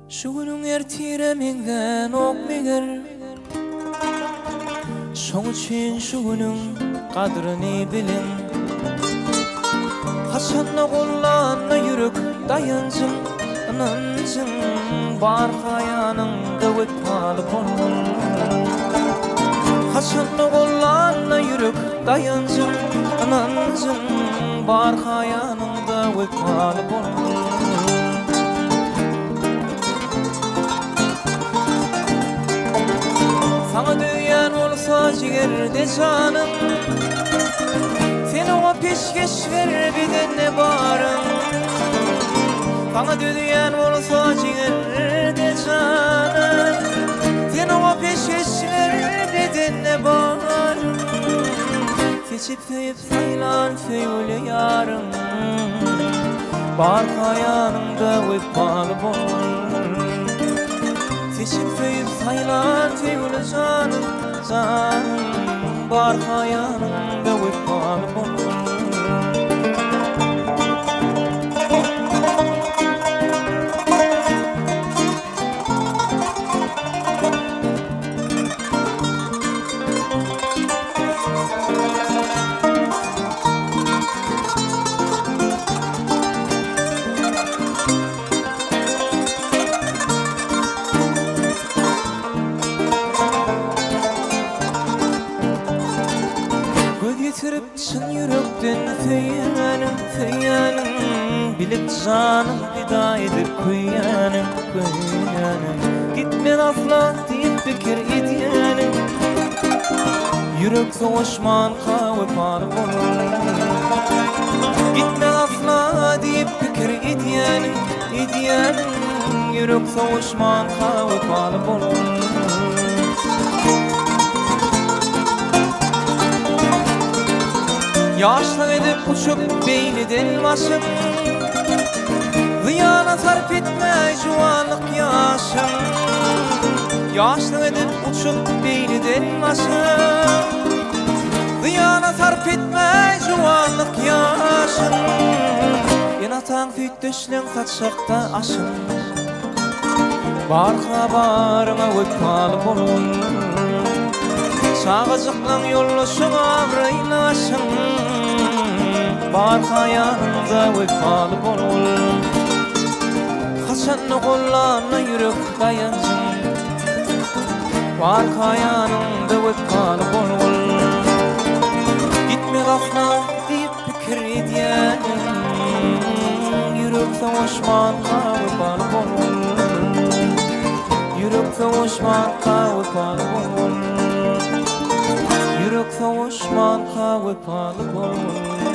Şu günün ertiremingden okmiger Şoň üçin şu günün kadryny bilin Haçanla gollanla yürük dayanjın Anancın bar hayanыңda ötpaly bolun Haçanla gollanla yürük dayanjın Anancın bar hayanыңda ötpaly bolun Sana düýän bolsa jigerde janım Seni o peşkeş ver bidenne barım Sana düýän bolsa jigerde janım Seni o peşkeş ver bidenne barım Seçip tüýüp saylan söýle yarım Bar hayanыңda ötpaly bolun Seçip tüýüp saylan söýle janım Bar hayanыңda ötpaly bolun Getirip çyn yürekden feýanym bilip janym pida edip koýanym Gitmen asla diýip pikir edýänim Yürek soğuşman kawypaly bolun Gitmen asla diýip pikir edýänim Yürek soğuşman kawypaly bolun Yaşlı edip uçup beyniden başım Ziyana sarp etme juwanlyk yaşım Yaşlı edip uçup beyniden başım Ziyana sarp etme juwanlyk yaşım Ýanataň süýtdeşleň saçakda aşım Barka baryňa ötpaly bolun Çağıcıklan yollaşıp avraylaşım Bar hayanыңda ötpaly bolun Haçanla gollanla yürek dayanjın Bar hayanыңda ötpaly bolun Gitme gafna diýip pikir edýänim Yürek soğuşman kawypaly bolun Yürek soğuşman kawypaly bolun Yürek soğuşman kawypaly bolun